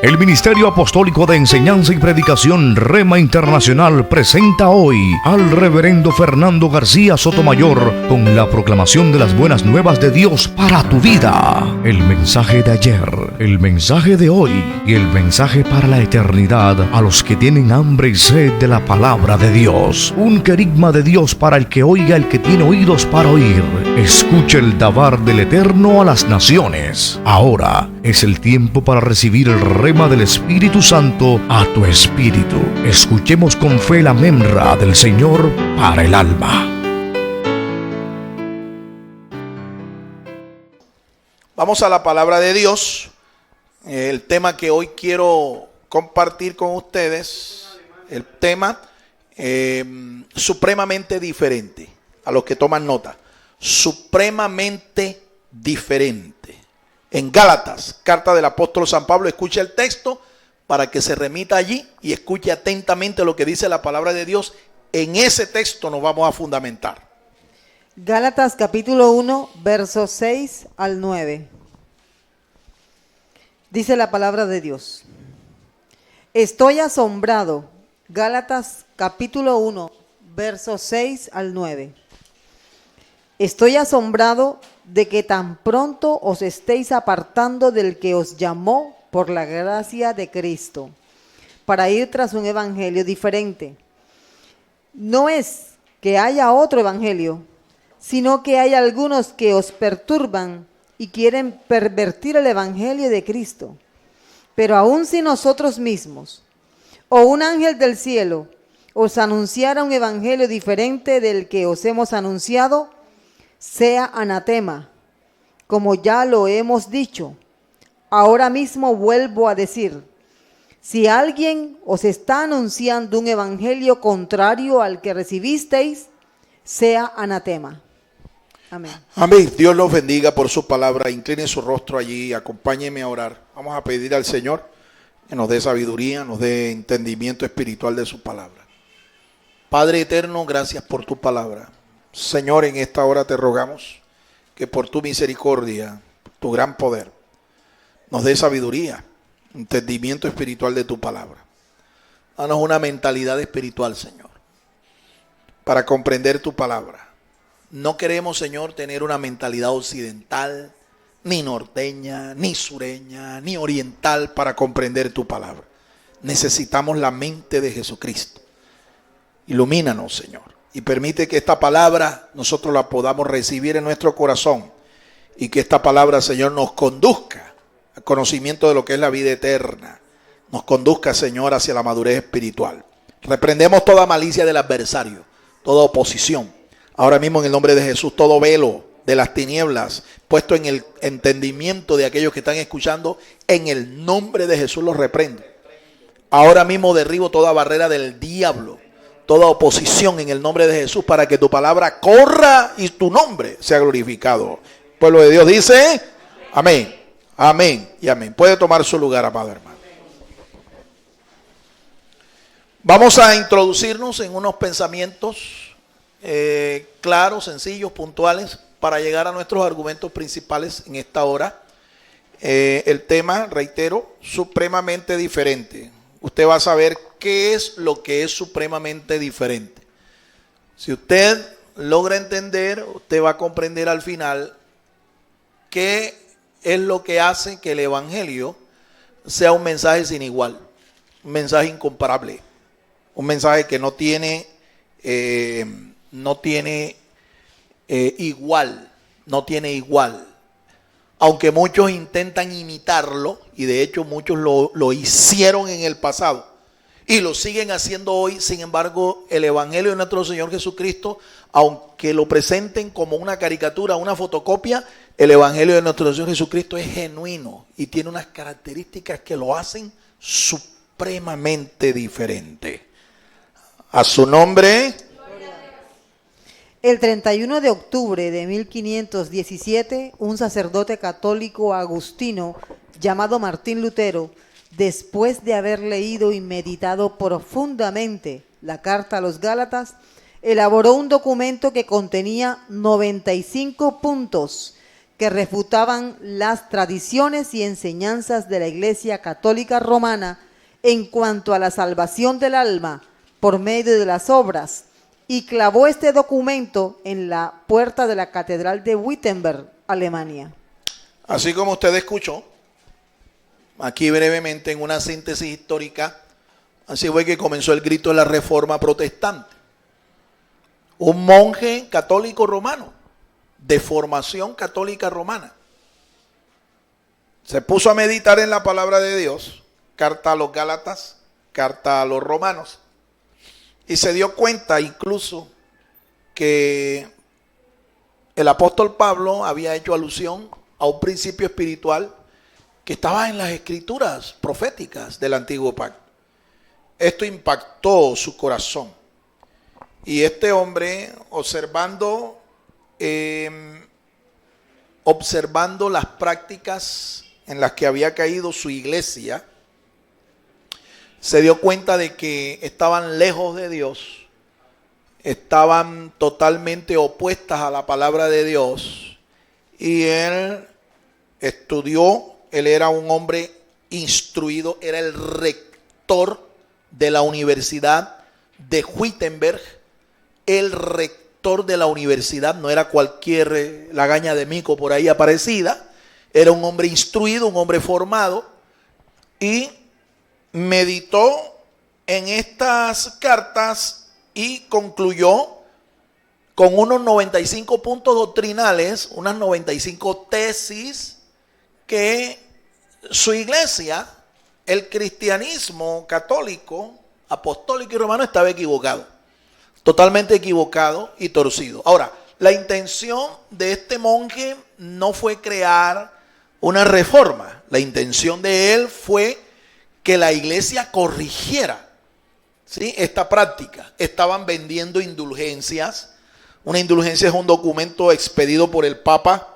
El Ministerio Apostólico de Enseñanza y Predicación Rema Internacional presenta hoy al Reverendo Fernando García Sotomayor con la proclamación de las buenas nuevas de Dios para tu vida. El mensaje de ayer, el mensaje de hoy y el mensaje para la eternidad a los que tienen hambre y sed de la palabra de Dios. Un querigma de Dios para el que oiga, el que tiene oídos para oír. Escuche el davar del Eterno a las naciones. Ahora es el tiempo para recibir el rema del Espíritu Santo a tu espíritu. Escuchemos con fe la memra del Señor para el alma. Vamos a la palabra de Dios. El tema que hoy quiero compartir con ustedes, el tema supremamente diferente. A los que toman nota, supremamente diferente. En Gálatas, carta del apóstol San Pablo, escuche el texto para que se remita allí y escuche atentamente lo que dice la palabra de Dios. En ese texto nos vamos a fundamentar. Gálatas capítulo 1, versos 6 al 9. Dice la palabra de Dios. Estoy asombrado. Gálatas capítulo 1, versos 6 al 9. Estoy asombrado de que tan pronto os estéis apartando del que os llamó por la gracia de Cristo, para ir tras un evangelio diferente. No es que haya otro evangelio, sino que hay algunos que os perturban y quieren pervertir el evangelio de Cristo. Pero aun si nosotros mismos, o un ángel del cielo, os anunciara un evangelio diferente del que os hemos anunciado, sea anatema, como ya lo hemos dicho. Ahora mismo vuelvo a decir, si alguien os está anunciando un evangelio contrario al que recibisteis, sea anatema. Amén. Amén. Dios los bendiga por su palabra. Incline su rostro allí, acompáñenme a orar. Vamos a pedir al Señor que nos dé sabiduría, nos dé entendimiento espiritual de su palabra. Padre eterno, gracias por tu palabra. Señor, en esta hora te rogamos que por tu misericordia, tu gran poder, nos dé sabiduría, entendimiento espiritual de tu palabra. Danos una mentalidad espiritual, Señor, para comprender tu palabra. No queremos, Señor, tener una mentalidad occidental, ni norteña, ni sureña, ni oriental para comprender tu palabra. Necesitamos la mente de Jesucristo. Ilumínanos, Señor, y permite que esta palabra nosotros la podamos recibir en nuestro corazón y que esta palabra, Señor, nos conduzca al conocimiento de lo que es la vida eterna. Nos conduzca, Señor, hacia la madurez espiritual. Reprendemos toda malicia del adversario, toda oposición. Ahora mismo en el nombre de Jesús, todo velo de las tinieblas puesto en el entendimiento de aquellos que están escuchando, en el nombre de Jesús los reprendo. Ahora mismo derribo toda barrera del diablo, toda oposición en el nombre de Jesús, para que tu palabra corra y tu nombre sea glorificado. El pueblo de Dios dice amén, amén y amén. Puede tomar su lugar, amado hermano. Vamos a introducirnos en unos pensamientos claros, sencillos, puntuales, para llegar a nuestros argumentos principales en esta hora. El tema, reitero, supremamente diferente. Usted va a saber qué es lo que es supremamente diferente. Si usted logra entender, usted va a comprender al final qué es lo que hace que el evangelio sea un mensaje sin igual, un mensaje incomparable, un mensaje que no tiene igual. Aunque muchos intentan imitarlo, y de hecho muchos lo hicieron en el pasado y lo siguen haciendo hoy, sin embargo, el evangelio de nuestro Señor Jesucristo, aunque lo presenten como una caricatura, una fotocopia, el evangelio de nuestro Señor Jesucristo es genuino y tiene unas características que lo hacen supremamente diferente. A su nombre. El 31 de octubre de 1517, un sacerdote católico agustino llamado Martín Lutero, después de haber leído y meditado profundamente la carta a los Gálatas, elaboró un documento que contenía 95 puntos que refutaban las tradiciones y enseñanzas de la Iglesia Católica Romana en cuanto a la salvación del alma por medio de las obras, y clavó este documento en la puerta de la Catedral de Wittenberg, Alemania. Así como usted escuchó, aquí brevemente en una síntesis histórica, así fue que comenzó el grito de la Reforma Protestante. Un monje católico romano, de formación católica romana, se puso a meditar en la palabra de Dios, carta a los Gálatas, carta a los romanos, y se dio cuenta incluso que el apóstol Pablo había hecho alusión a un principio espiritual que estaba en las escrituras proféticas del Antiguo Pacto. Esto impactó su corazón. Y este hombre, observando las prácticas en las que había caído su iglesia, se dio cuenta de que estaban lejos de Dios, estaban totalmente opuestas a la palabra de Dios, y él estudió. Él era un hombre instruido, era el rector de la Universidad de Wittenberg. El rector de la universidad no era cualquier lagaña de mico por ahí aparecida, era un hombre instruido, un hombre formado, y meditó en estas cartas y concluyó con unos 95 puntos doctrinales, unas 95 tesis que su iglesia, el cristianismo católico, apostólico y romano, estaba equivocado, totalmente equivocado y torcido. Ahora, la intención de este monje no fue crear una reforma, la intención de él fue que la iglesia corrigiera, ¿sí?, esta práctica. Estaban vendiendo indulgencias. Una indulgencia es un documento expedido por el Papa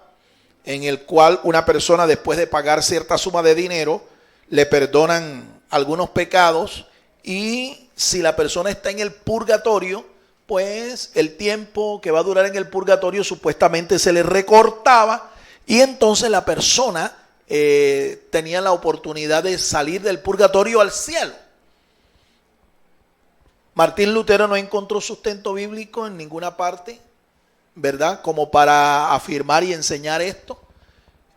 en el cual una persona, después de pagar cierta suma de dinero, le perdonan algunos pecados, y si la persona está en el purgatorio, pues el tiempo que va a durar en el purgatorio supuestamente se le recortaba, y entonces la persona tenía la oportunidad de salir del purgatorio al cielo. Martín Lutero no encontró sustento bíblico en ninguna parte, ¿verdad?, como para afirmar y enseñar esto,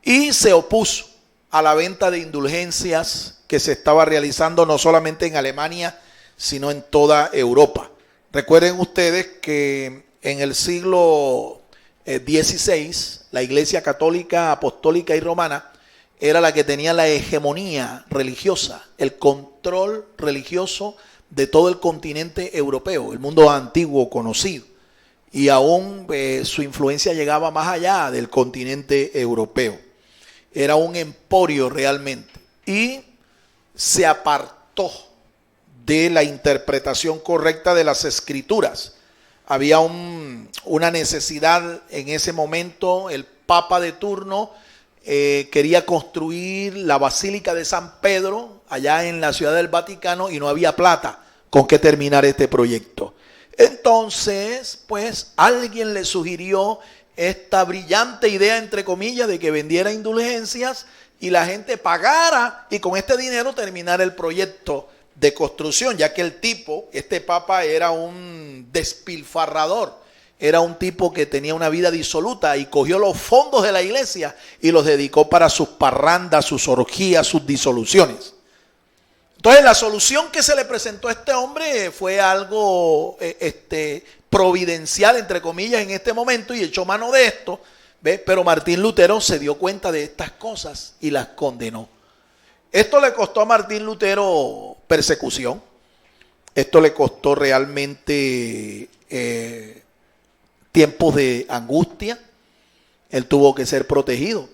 y se opuso a la venta de indulgencias que se estaba realizando no solamente en Alemania, sino en toda Europa. Recuerden ustedes que en el siglo XVI, la Iglesia Católica, Apostólica y Romana era la que tenía la hegemonía religiosa, el control religioso de todo el continente europeo, el mundo antiguo conocido. Y aún su influencia llegaba más allá del continente europeo. Era un emporio realmente. Y se apartó de la interpretación correcta de las escrituras. Había una necesidad en ese momento. El Papa de turno quería construir la Basílica de San Pedro allá en la Ciudad del Vaticano, y no había plata con qué terminar este proyecto. Entonces, pues alguien le sugirió esta brillante idea, entre comillas, de que vendiera indulgencias y la gente pagara, y con este dinero terminar el proyecto de construcción, ya que el tipo, este papa, era un despilfarrador, era un tipo que tenía una vida disoluta y cogió los fondos de la iglesia y los dedicó para sus parrandas, sus orgías, sus disoluciones. Entonces la solución que se le presentó a este hombre fue algo providencial, entre comillas, en este momento, y echó mano de esto, ¿ves? Pero Martín Lutero se dio cuenta de estas cosas y las condenó. Esto le costó a Martín Lutero persecución. Esto le costó realmente tiempos de angustia. Él tuvo que ser protegido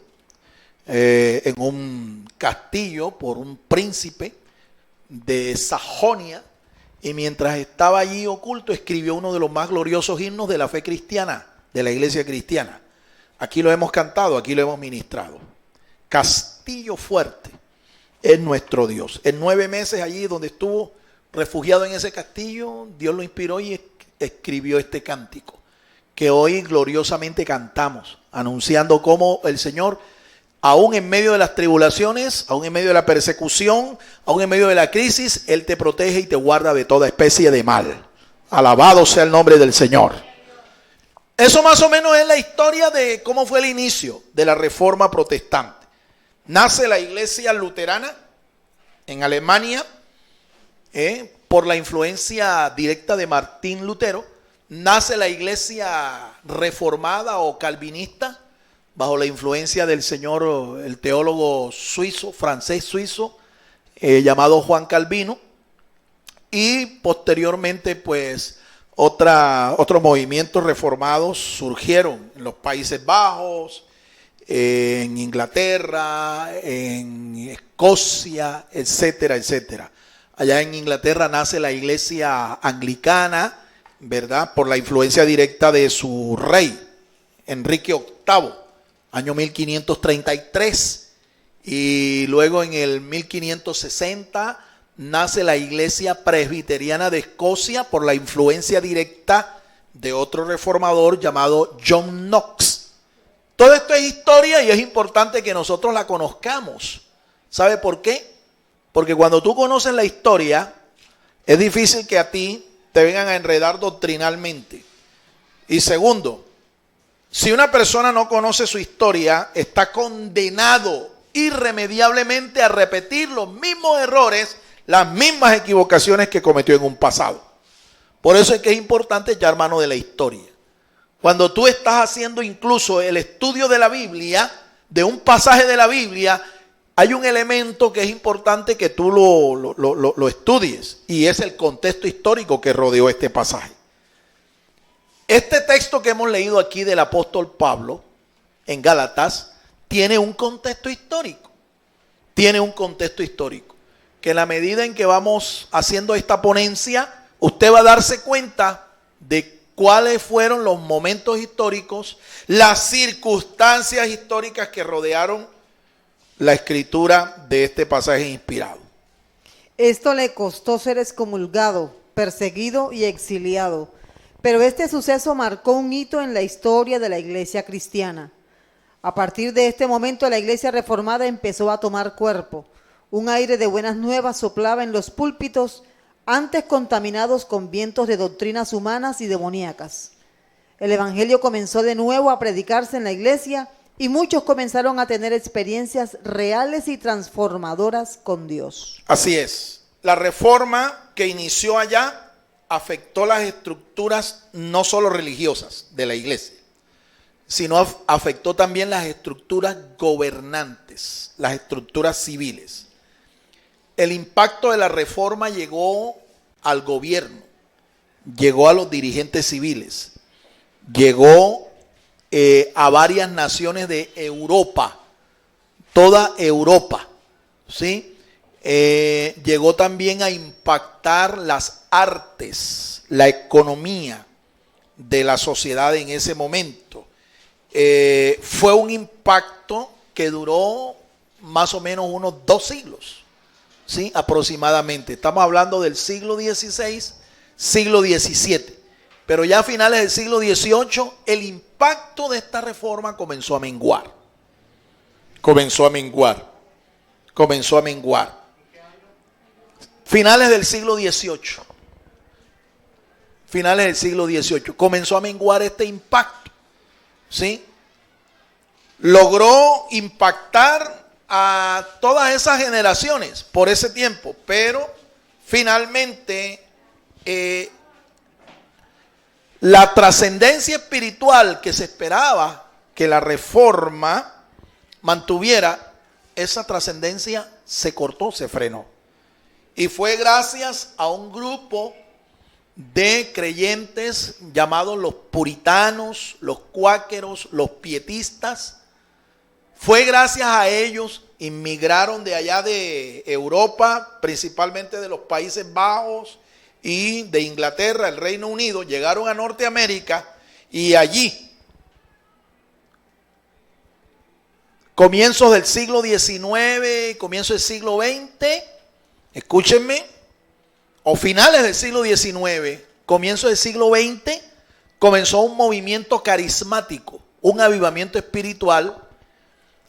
en un castillo por un príncipe de Sajonia, y mientras estaba allí oculto escribió uno de los más gloriosos himnos de la fe cristiana, de la iglesia cristiana. Aquí lo hemos cantado, aquí lo hemos ministrado. Castillo fuerte es nuestro Dios. En 9 meses allí donde estuvo refugiado en ese castillo, Dios lo inspiró y escribió este cántico, que hoy gloriosamente cantamos, anunciando cómo el Señor, aún en medio de las tribulaciones, aún en medio de la persecución, aún en medio de la crisis, Él te protege y te guarda de toda especie de mal. Alabado sea el nombre del Señor. Eso más o menos es la historia de cómo fue el inicio de la Reforma Protestante. Nace la iglesia luterana en Alemania por la influencia directa de Martín Lutero. Nace la iglesia reformada o calvinista bajo la influencia del señor, el teólogo suizo, francés suizo, llamado Juan Calvino. Y posteriormente, pues, otros movimientos reformados surgieron en los Países Bajos, en Inglaterra, en Escocia, etcétera, etcétera. Allá en Inglaterra nace la iglesia anglicana, ¿verdad? Por la influencia directa de su rey, Enrique VIII, año 1533. Y luego en el 1560 nace la iglesia presbiteriana de Escocia por la influencia directa de otro reformador llamado John Knox. Todo esto es historia y es importante que nosotros la conozcamos. ¿Sabe por qué? Porque cuando tú conoces la historia, es difícil que a ti te vengan a enredar doctrinalmente. Y segundo, si una persona no conoce su historia, está condenado irremediablemente a repetir los mismos errores, las mismas equivocaciones que cometió en un pasado. Por eso es que es importante echar mano de la historia. Cuando tú estás haciendo incluso el estudio de la Biblia, de un pasaje de la Biblia, hay un elemento que es importante que tú lo estudies, y es el contexto histórico que rodeó este pasaje. Este texto que hemos leído aquí del apóstol Pablo en Gálatas tiene un contexto histórico. Tiene un contexto histórico. Que en la medida en que vamos haciendo esta ponencia, usted va a darse cuenta de cuáles fueron los momentos históricos, las circunstancias históricas que rodearon la escritura de este pasaje inspirado. Esto le costó ser excomulgado, perseguido y exiliado, pero este suceso marcó un hito en la historia de la iglesia cristiana. A partir de este momento la iglesia reformada empezó a tomar cuerpo. Un aire de buenas nuevas soplaba en los púlpitos, antes contaminados con vientos de doctrinas humanas y demoníacas. El evangelio comenzó de nuevo a predicarse en la iglesia y muchos comenzaron a tener experiencias reales y transformadoras con Dios. Así es. La reforma que inició allá afectó las estructuras no solo religiosas de la iglesia, sino afectó también las estructuras gobernantes, las estructuras civiles. El impacto de la reforma llegó al gobierno, llegó a los dirigentes civiles, llegó a varias naciones de Europa, toda Europa, ¿sí? Llegó también a impactar las artes, la economía de la sociedad en ese momento. Fue un impacto que duró más o menos unos 2 siglos. ¿Sí? Aproximadamente. Estamos hablando del siglo XVI, siglo XVII. Pero ya a finales del siglo XVIII, el impacto de esta reforma comenzó a menguar. Comenzó a menguar. Finales del siglo XVIII. Finales del siglo XVIII. Comenzó a menguar este impacto. ¿Sí? Logró impactar a todas esas generaciones por ese tiempo, pero finalmente la trascendencia espiritual que se esperaba que la reforma mantuviera, esa trascendencia se cortó, se frenó. Y fue gracias a un grupo de creyentes llamados los puritanos, los cuáqueros, los pietistas. Fue gracias a ellos, inmigraron de allá de Europa, principalmente de los Países Bajos y de Inglaterra, el Reino Unido, llegaron a Norteamérica y allí, comienzos del siglo XIX, comienzos del siglo XX, escúchenme, o finales del siglo XIX, comienzos del siglo XX, comenzó un movimiento carismático, un avivamiento espiritual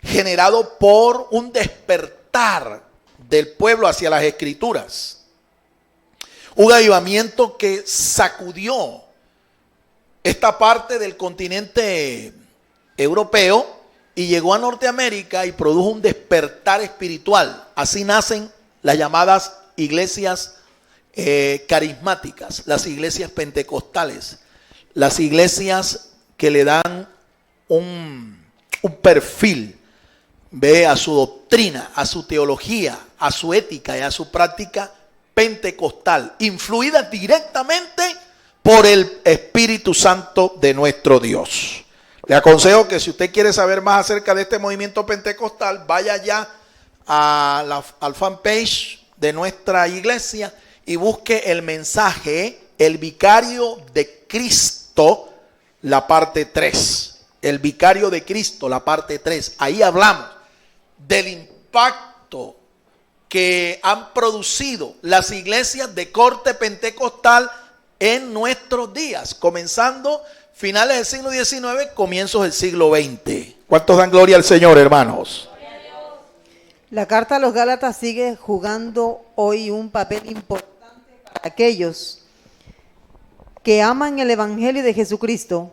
generado por un despertar del pueblo hacia las Escrituras. Un avivamiento que sacudió esta parte del continente europeo y llegó a Norteamérica y produjo un despertar espiritual. Así nacen las llamadas iglesias carismáticas, las iglesias pentecostales, las iglesias que le dan un perfil, ve, a su doctrina, a su teología, a su ética y a su práctica pentecostal, influida directamente por el Espíritu Santo de nuestro Dios. Le aconsejo que si usted quiere saber más acerca de este movimiento pentecostal, vaya ya al fanpage de nuestra iglesia y busque el mensaje El Vicario de Cristo, la parte 3. El Vicario de Cristo, la parte 3. Ahí hablamos del impacto que han producido las iglesias de corte pentecostal en nuestros días, comenzando finales del siglo XIX, comienzos del siglo XX. ¿Cuántos dan gloria al Señor, hermanos? La carta a los Gálatas sigue jugando hoy un papel importante para aquellos que aman el Evangelio de Jesucristo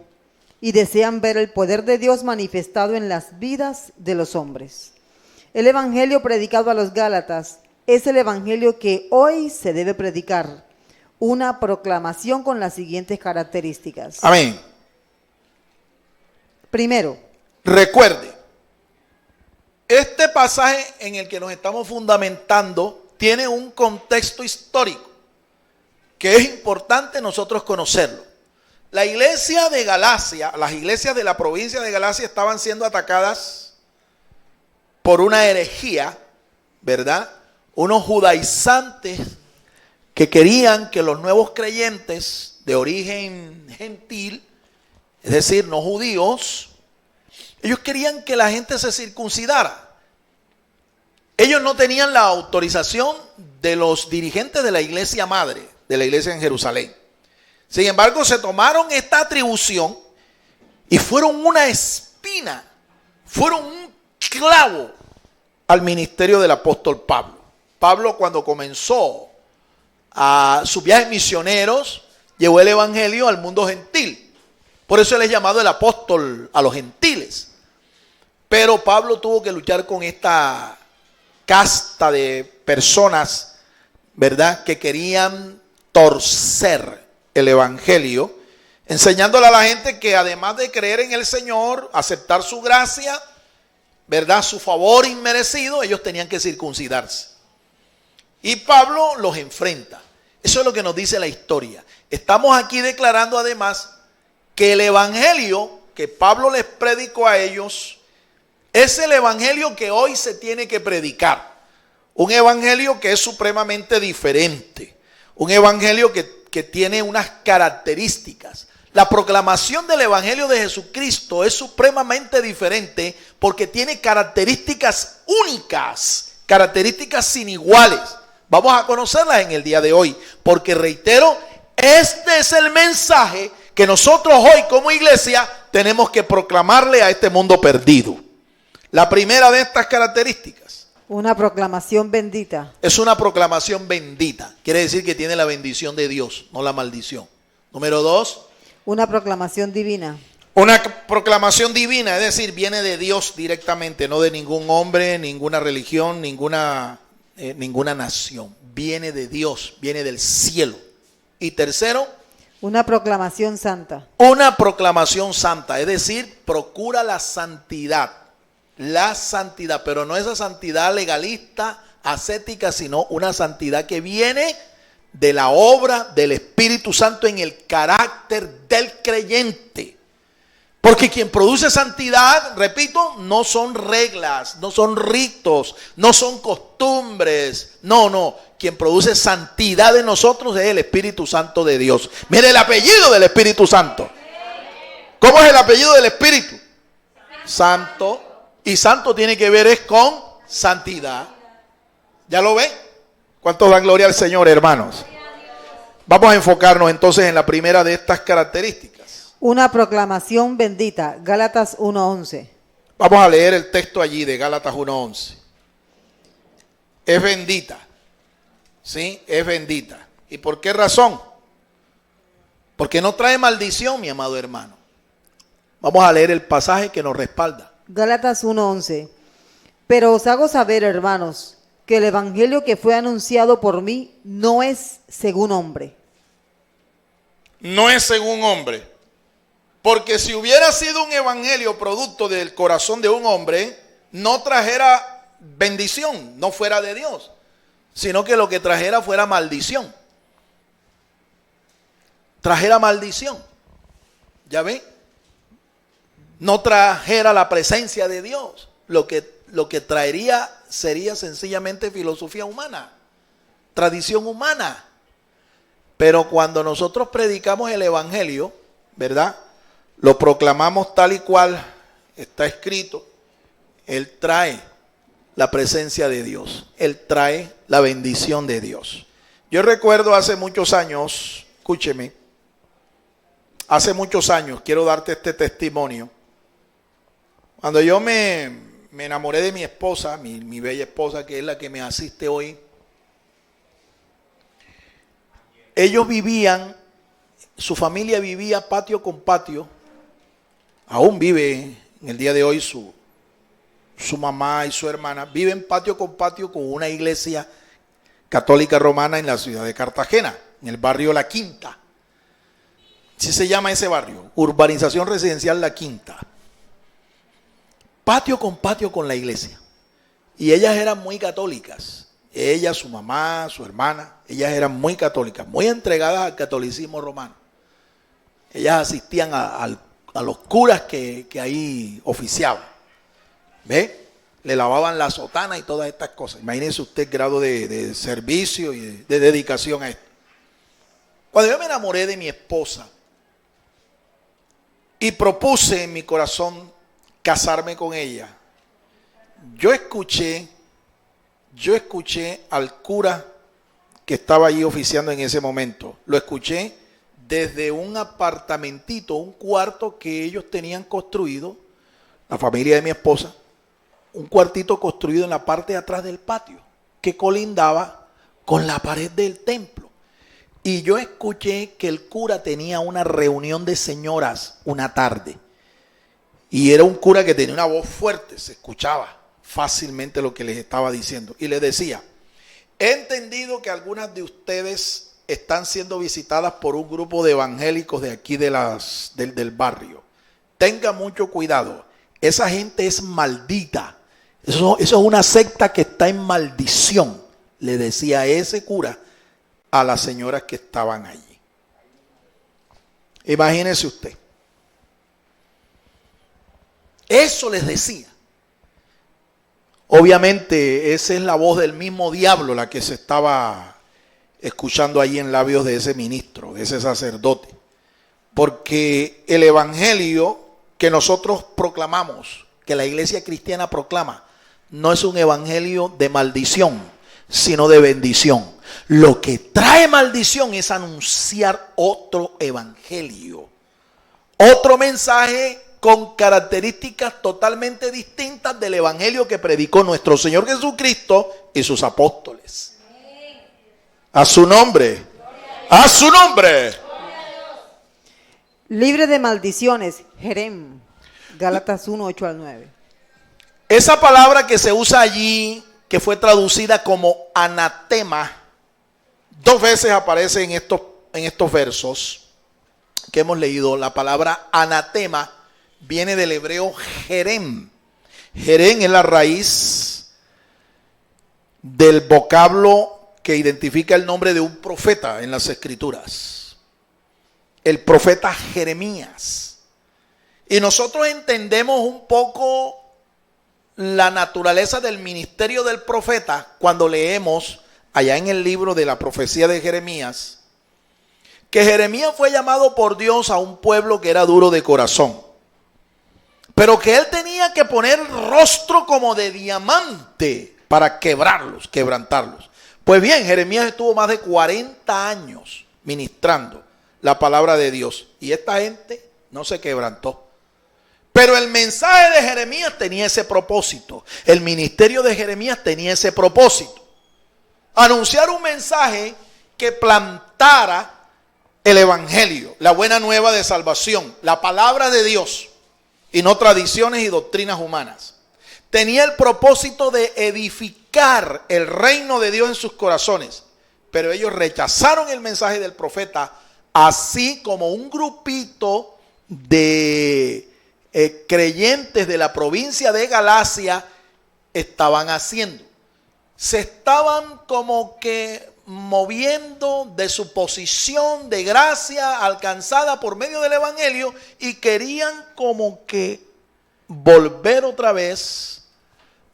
y desean ver el poder de Dios manifestado en las vidas de los hombres. El Evangelio predicado a los Gálatas es el Evangelio que hoy se debe predicar. Una proclamación con las siguientes características. Amén. Primero, recuerde, este pasaje en el que nos estamos fundamentando tiene un contexto histórico que es importante nosotros conocerlo. La iglesia de Galacia, las iglesias de la provincia de Galacia estaban siendo atacadas por una herejía, ¿verdad? Unos judaizantes que querían que los nuevos creyentes de origen gentil, es decir, no judíos, ellos querían que la gente se circuncidara. Ellos no tenían la autorización de los dirigentes de la iglesia madre, de la iglesia en Jerusalén. Sin embargo, se tomaron esta atribución y fueron una espina, fueron un clavo al ministerio del apóstol Pablo. Pablo, cuando comenzó a sus viajes misioneros, llevó el evangelio al mundo gentil. Por eso él es llamado el apóstol a los gentiles. Pero Pablo tuvo que luchar con esta casta de personas, ¿verdad?, que querían torcer el evangelio, enseñándole a la gente que además de creer en el Señor, aceptar su gracia, ¿verdad?, su favor inmerecido, ellos tenían que circuncidarse. Y Pablo los enfrenta. Eso es lo que nos dice la historia. Estamos aquí declarando además que el evangelio que Pablo les predicó a ellos es el evangelio que hoy se tiene que predicar. Un evangelio que es supremamente diferente. Un evangelio que tiene unas características. La proclamación del evangelio de Jesucristo es supremamente diferente porque tiene características únicas, características sin iguales. Vamos a conocerlas en el día de hoy, porque reitero, este es el mensaje que nosotros hoy como iglesia tenemos que proclamarle a este mundo perdido. La primera de estas características. Una proclamación bendita. Es una proclamación bendita. Quiere decir que tiene la bendición de Dios, no la maldición. Número 2. Una proclamación divina. Una proclamación divina, es decir, viene de Dios directamente, no de ningún hombre, ninguna religión, ninguna nación. Viene de Dios, viene del cielo. Y tercero, una proclamación santa. Una proclamación santa, es decir, procura la santidad. La santidad, pero no esa santidad legalista, ascética, sino una santidad que viene de la obra del Espíritu Santo en el carácter del creyente. Porque quien produce santidad, repito, no son reglas, no son ritos, no son costumbres. No. Quien produce santidad en nosotros es el Espíritu Santo de Dios. Mire el apellido del Espíritu Santo. ¿Cómo es el apellido del Espíritu? Santo. Y santo tiene que ver es con santidad. ¿Ya lo ven? ¿Cuántos dan gloria al Señor, hermanos? Vamos a enfocarnos entonces en la primera de estas características. Una proclamación bendita. Gálatas 1:11. Vamos a leer el texto allí de Gálatas 1:11. Es bendita. ¿Sí? Es bendita. ¿Y por qué razón? Porque no trae maldición, mi amado hermano. Vamos a leer el pasaje que nos respalda. Gálatas 1:11. Pero os hago saber, hermanos, que el evangelio que fue anunciado por mí no es según hombre. No es según hombre. Porque si hubiera sido un evangelio producto del corazón de un hombre, no trajera bendición, no fuera de Dios, sino que lo que trajera fuera maldición. Trajera maldición. ¿Ya ven? No trajera la presencia de Dios. Lo que traería sería sencillamente filosofía humana, tradición humana. Pero cuando nosotros predicamos el evangelio, ¿verdad? Lo proclamamos tal y cual está escrito. Él trae la presencia de Dios. Él trae la bendición de Dios. Yo recuerdo hace muchos años, escúcheme, hace muchos años, quiero darte este testimonio. Cuando yo me enamoré de mi esposa, mi bella esposa, que es la que me asiste hoy, ellos vivían, su familia vivía patio con patio. Aún vive en el día de hoy su mamá y su hermana, viven patio con patio con una iglesia católica romana en la ciudad de Cartagena, en el barrio La Quinta. Así se llama ese barrio, urbanización residencial La Quinta. Patio con la iglesia. Y ellas eran muy católicas. Ella, su mamá, su hermana, ellas eran muy católicas, muy entregadas al catolicismo romano. Ellas asistían a los curas que ahí oficiaban. ¿Ve? Le lavaban la sotana y todas estas cosas. Imagínense usted el grado de servicio y de dedicación a esto. Cuando yo me enamoré de mi esposa y propuse en mi corazón casarme con ella, yo escuché al cura que estaba allí oficiando en ese momento. Lo escuché desde un apartamentito, un cuarto que ellos tenían construido, la familia de mi esposa, un cuartito construido en la parte de atrás del patio, que colindaba con la pared del templo. Y yo escuché que el cura tenía una reunión de señoras una tarde. Y era un cura que tenía una voz fuerte, se escuchaba fácilmente lo que les estaba diciendo. Y les decía, he entendido que algunas de ustedes están siendo visitadas por un grupo de evangélicos de aquí del barrio. Tenga mucho cuidado, esa gente es maldita. Eso es una secta que está en maldición, le decía ese cura a las señoras que estaban allí. Imagínese usted. Eso les decía. Obviamente esa es la voz del mismo diablo la que se estaba escuchando ahí en labios de ese ministro, de ese sacerdote. Porque el evangelio que nosotros proclamamos, que la iglesia cristiana proclama, no es un evangelio de maldición, sino de bendición. Lo que trae maldición es anunciar otro evangelio, otro mensaje con características totalmente distintas del evangelio que predicó nuestro Señor Jesucristo y sus apóstoles. A su nombre, a su nombre. Libre de maldiciones, Jerem. Gálatas 1:8-9. Esa palabra que se usa allí, que fue traducida como anatema, 2 veces aparece en estos versos que hemos leído. La palabra anatema viene del hebreo jerem. Jerem es la raíz del vocablo que identifica el nombre de un profeta en las escrituras. El profeta Jeremías. Y nosotros entendemos un poco la naturaleza del ministerio del profeta cuando leemos allá en el libro de la profecía de Jeremías, que Jeremías fue llamado por Dios a un pueblo que era duro de corazón, pero que él tenía que poner rostro como de diamante para quebrantarlos. Pues bien, Jeremías estuvo más de 40 años ministrando la palabra de Dios y esta gente no se quebrantó. Pero el mensaje de Jeremías tenía ese propósito. El ministerio de Jeremías tenía ese propósito. Anunciar un mensaje que plantara el evangelio, la buena nueva de salvación, la palabra de Dios y no tradiciones y doctrinas humanas. Tenía el propósito de edificar el reino de Dios en sus corazones, pero ellos rechazaron el mensaje del profeta, así como un grupito de creyentes de la provincia de Galacia estaban haciendo. Se estaban como que moviendo de su posición de gracia alcanzada por medio del evangelio y querían como que volver otra vez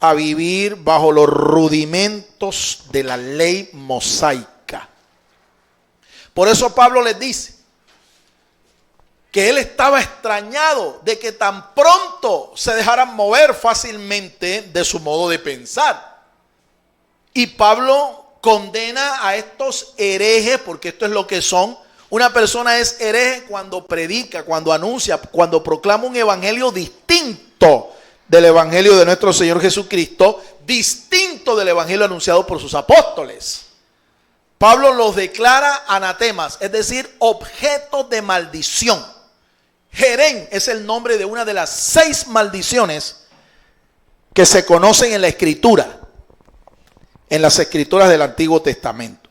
a vivir bajo los rudimentos de la ley mosaica. Por eso Pablo les dice que él estaba extrañado de que tan pronto se dejaran mover fácilmente de su modo de pensar. Y Pablo condena a estos herejes, porque esto es lo que son. Una persona es hereje cuando predica, cuando anuncia, cuando proclama un evangelio distinto del evangelio de nuestro Señor Jesucristo, distinto del evangelio anunciado por sus apóstoles. Pablo los declara anatemas, es decir, objetos de maldición. Jerem es el nombre de una de las 6 maldiciones que se conocen en la Escritura, en las Escrituras del Antiguo Testamento.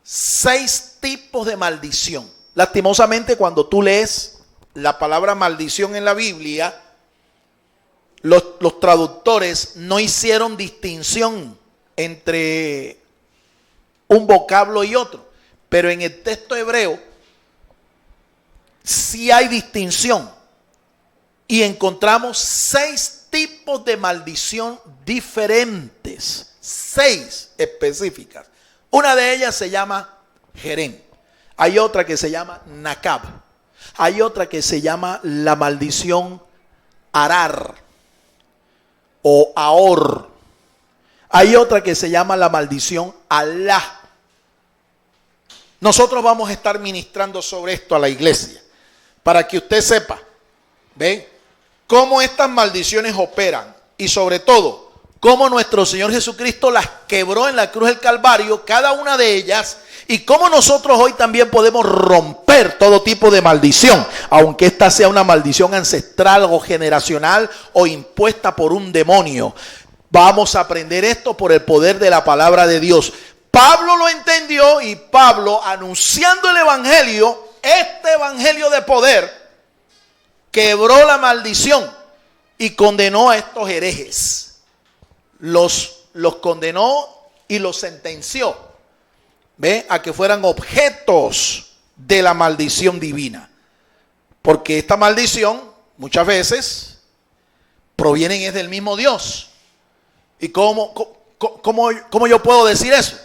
6 tipos de maldición. Lastimosamente, cuando tú lees la palabra maldición en la Biblia, los traductores no hicieron distinción entre un vocablo y otro, pero en el texto hebreo sí hay distinción y encontramos 6 tipos de maldición diferentes, 6 específicas. Una de ellas se llama Jerem, hay otra que se llama Nakab, hay otra que se llama la maldición Arar o Ahor, hay otra que se llama la maldición Alá. Nosotros vamos a estar ministrando sobre esto a la iglesia, para que usted sepa, ¿ve?, cómo estas maldiciones operan y sobre todo, cómo nuestro Señor Jesucristo las quebró en la cruz del Calvario, cada una de ellas, y cómo nosotros hoy también podemos romper todo tipo de maldición, aunque esta sea una maldición ancestral o generacional o impuesta por un demonio. Vamos a aprender esto por el poder de la palabra de Dios. Pablo lo entendió y Pablo, anunciando el evangelio, este evangelio de poder, quebró la maldición y condenó a estos herejes. Los condenó y los sentenció, ¿ve?, a que fueran objetos de la maldición divina. Porque esta maldición muchas veces provienen es del mismo Dios. ¿Y cómo yo puedo decir eso?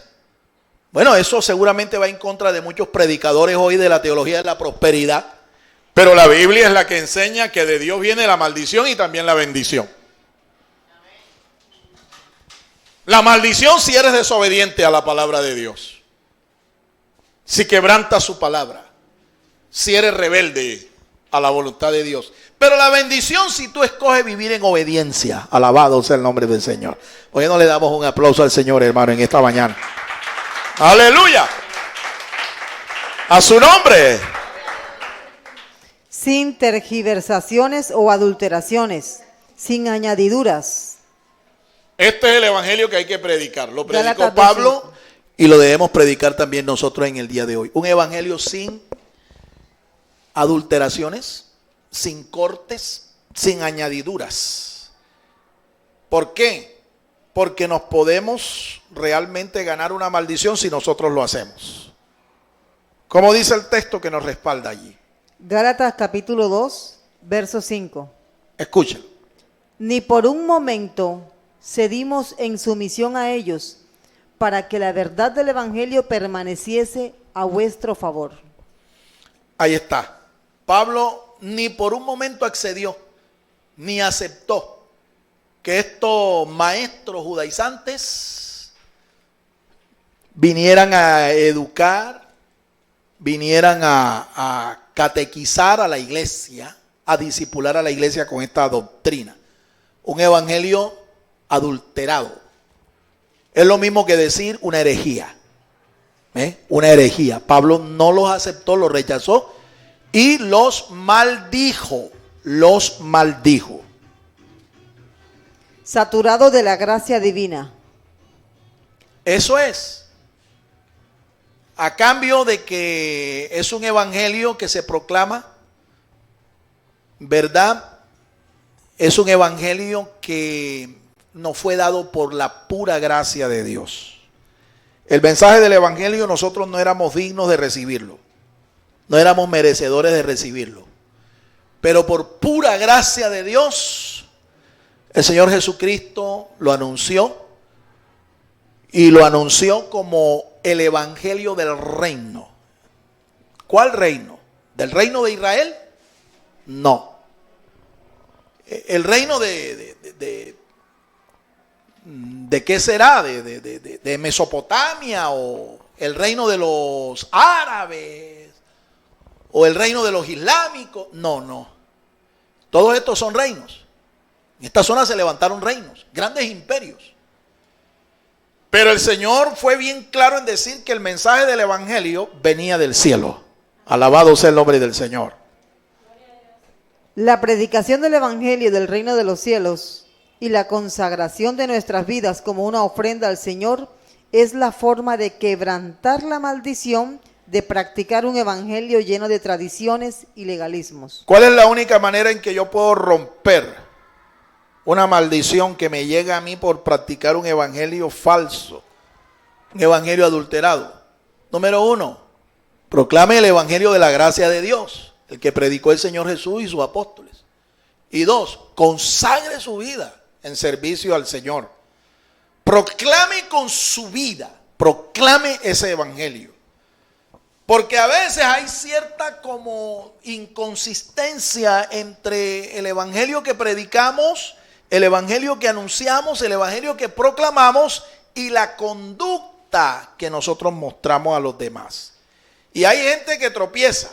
Bueno, eso seguramente va en contra de muchos predicadores hoy de la teología de la prosperidad. Pero la Biblia es la que enseña que de Dios viene la maldición y también la bendición. La maldición si eres desobediente a la palabra de Dios. Si quebrantas su palabra. Si eres rebelde a la voluntad de Dios. Pero la bendición si tú escoges vivir en obediencia. Alabado sea el nombre del Señor. ¿Por qué no le damos un aplauso al Señor, hermano, en esta mañana? Aleluya. A su nombre. Sin tergiversaciones o adulteraciones, sin añadiduras. Este es el evangelio que hay que predicar. Lo predicó Gálatas Pablo 2:5. y lo debemos predicar también nosotros en el día de hoy. Un evangelio sin adulteraciones, sin cortes, sin añadiduras. ¿Por qué? Porque nos podemos realmente ganar una maldición si nosotros lo hacemos. Como dice el texto que nos respalda allí. Gálatas capítulo 2, verso 5. Escuchen. Ni por un momento cedimos en sumisión a ellos, para que la verdad del evangelio permaneciese a vuestro favor. Ahí está. Pablo ni por un momento accedió, ni aceptó que estos maestros judaizantes vinieran a educar vinieran a catequizar a la iglesia, a discipular a la iglesia con esta doctrina. Un evangelio adulterado. Es lo mismo que decir una herejía. Una herejía. Pablo no los aceptó, los rechazó y los maldijo. Los maldijo. Saturado de la gracia divina. Eso es. A cambio de que es un evangelio que se proclama, ¿verdad? Es un evangelio que nos fue dado por la pura gracia de Dios. El mensaje del evangelio nosotros no éramos dignos de recibirlo. No éramos merecedores de recibirlo. Pero por pura gracia de Dios, el Señor Jesucristo lo anunció. Y lo anunció como el evangelio del reino. ¿Cuál reino? ¿Del reino de Israel? No. El reino ¿de qué será? ¿De Mesopotamia? ¿O el reino de los árabes? ¿O el reino de los islámicos? No, no. Todos estos son reinos. En esta zona se levantaron reinos, grandes imperios. Pero el Señor fue bien claro en decir que el mensaje del evangelio venía del cielo. Alabado sea el nombre del Señor. La predicación del evangelio del reino de los cielos y la consagración de nuestras vidas como una ofrenda al Señor es la forma de quebrantar la maldición de practicar un evangelio lleno de tradiciones y legalismos. ¿Cuál es la única manera en que yo puedo romper una maldición que me llega a mí por practicar un evangelio falso, un evangelio adulterado? Número 1, proclame el evangelio de la gracia de Dios, el que predicó el Señor Jesús y sus apóstoles. Y 2, consagre su vida en servicio al Señor. Proclame con su vida, proclame ese evangelio. Porque a veces hay cierta como inconsistencia entre el evangelio que predicamos, el evangelio que anunciamos, el evangelio que proclamamos y la conducta que nosotros mostramos a los demás. Y hay gente que tropieza.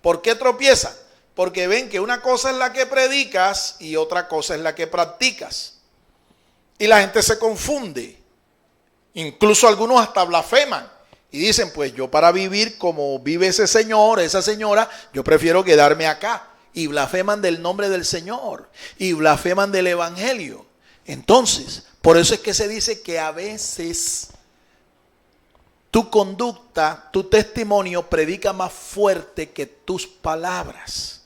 ¿Por qué tropieza? Porque ven que una cosa es la que predicas y otra cosa es la que practicas. Y la gente se confunde. Incluso algunos hasta blasfeman. Y dicen, pues yo para vivir como vive ese señor, esa señora, yo prefiero quedarme acá. Y blasfeman del nombre del Señor. Y blasfeman del evangelio. Entonces, por eso es que se dice que a veces tu conducta, tu testimonio predica más fuerte que tus palabras.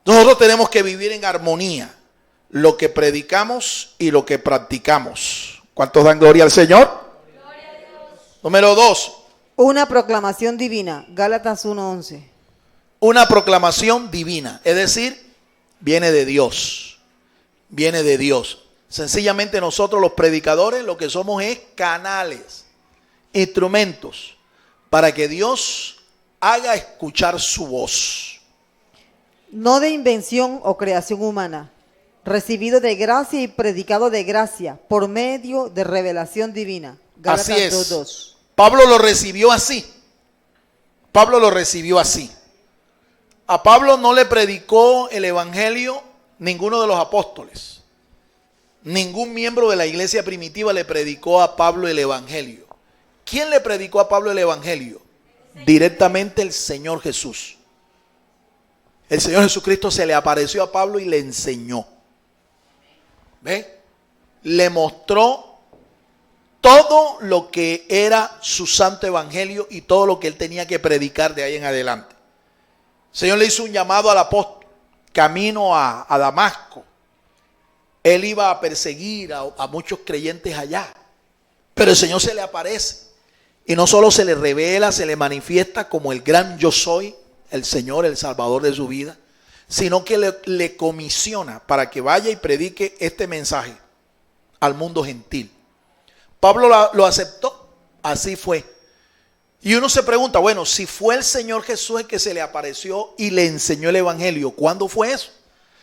Nosotros tenemos que vivir en armonía. Lo que predicamos y lo que practicamos. ¿Cuántos dan gloria al Señor? Gloria a Dios. Número 2. Una proclamación divina. Gálatas 1:11. Una proclamación divina, es decir, viene de Dios, viene de Dios. Sencillamente nosotros los predicadores lo que somos es canales, instrumentos, para que Dios haga escuchar su voz. No de invención o creación humana, recibido de gracia y predicado de gracia, por medio de revelación divina. Gálatas así es. 2:2. Pablo lo recibió así. Pablo lo recibió así. A Pablo no le predicó el evangelio ninguno de los apóstoles. Ningún miembro de la iglesia primitiva le predicó a Pablo el evangelio. ¿Quién le predicó a Pablo el evangelio? Directamente el Señor Jesús. El Señor Jesucristo se le apareció a Pablo y le enseñó. ¿Ve? Le mostró todo lo que era su santo evangelio y todo lo que él tenía que predicar de ahí en adelante. El Señor le hizo un llamado al apóstol, camino a Damasco. Él iba a perseguir a muchos creyentes allá. Pero el Señor se le aparece. Y no solo se le revela, se le manifiesta como el gran yo soy, el Señor, el Salvador de su vida, sino que le comisiona para que vaya y predique este mensaje al mundo gentil. Pablo lo aceptó, así fue. Y uno se pregunta, bueno, si fue el Señor Jesús el que se le apareció y le enseñó el evangelio, ¿cuándo fue eso?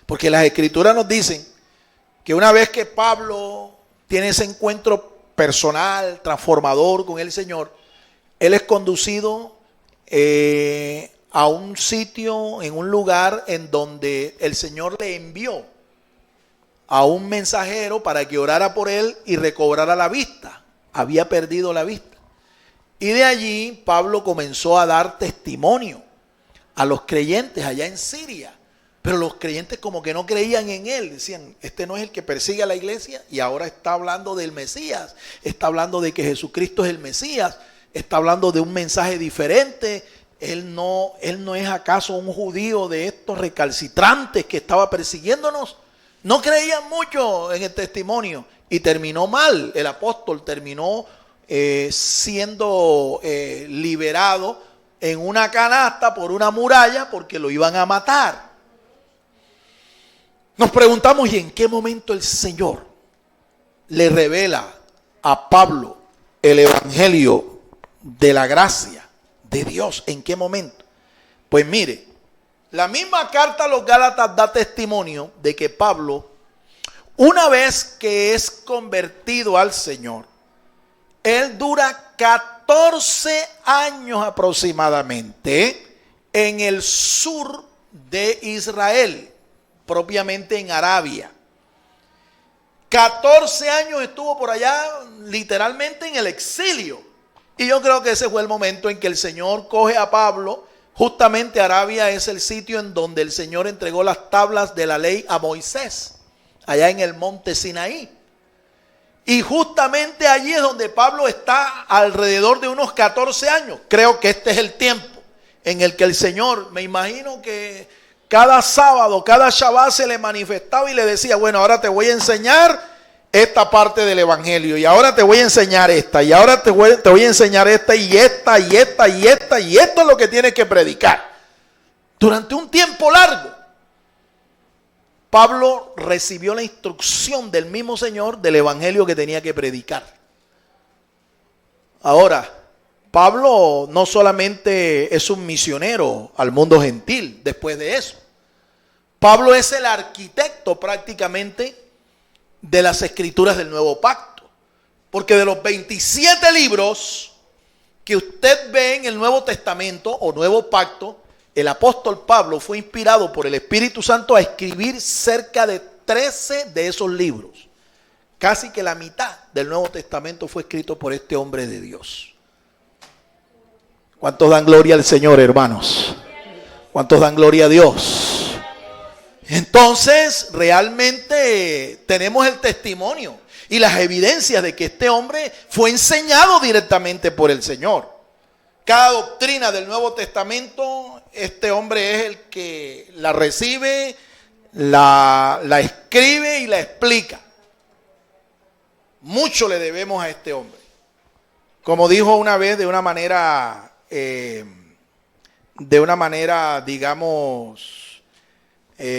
Porque las escrituras nos dicen que una vez que Pablo tiene ese encuentro personal, transformador con el Señor, él es conducido a un sitio, en un lugar en donde el Señor le envió a un mensajero para que orara por él y recobrara la vista. Había perdido la vista. Y de allí Pablo comenzó a dar testimonio a los creyentes allá en Siria. Pero los creyentes como que no creían en él. Decían, este no es el que persigue a la iglesia y ahora está hablando del Mesías. Está hablando de que Jesucristo es el Mesías. Está hablando de un mensaje diferente. Él no es acaso un judío de estos recalcitrantes que estaba persiguiéndonos. No creían mucho en el testimonio y terminó mal. El apóstol terminó siendo liberado en una canasta por una muralla porque lo iban a matar. Nos preguntamos, ¿y en qué momento el Señor le revela a Pablo el evangelio de la gracia de Dios? ¿En qué momento? Pues mire, la misma carta a los Gálatas da testimonio de que Pablo, una vez que es convertido al Señor, él dura 14 años aproximadamente en el sur de Israel, propiamente en Arabia. 14 años estuvo por allá literalmente en el exilio. Y yo creo que ese fue el momento en que el Señor coge a Pablo. Justamente Arabia es el sitio en donde el Señor entregó las tablas de la ley a Moisés, allá en el monte Sinaí. Y justamente allí es donde Pablo está alrededor de unos 14 años. Creo que este es el tiempo en el que el Señor, me imagino que cada sábado, cada Shabbat se le manifestaba y le decía, bueno, ahora te voy a enseñar esta parte del evangelio, y ahora te voy a enseñar esta, y ahora te voy a enseñar esta, y esta, y esta, y esta, y esto es lo que tienes que predicar. Durante un tiempo largo, Pablo recibió la instrucción del mismo Señor del evangelio que tenía que predicar. Ahora, Pablo no solamente es un misionero al mundo gentil después de eso. Pablo es el arquitecto prácticamente de las escrituras del Nuevo Pacto. Porque de los 27 libros que usted ve en el Nuevo Testamento o Nuevo Pacto, el apóstol Pablo fue inspirado por el Espíritu Santo a escribir cerca de 13 de esos libros. Casi que la mitad del Nuevo Testamento fue escrito por este hombre de Dios. ¿Cuántos dan gloria al Señor, hermanos? ¿Cuántos dan gloria a Dios? Entonces, realmente tenemos el testimonio y las evidencias de que este hombre fue enseñado directamente por el Señor. Cada doctrina del Nuevo Testamento, este hombre es el que la recibe, la escribe y la explica. Mucho le debemos a este hombre. Como dijo una vez de una manera, digamos,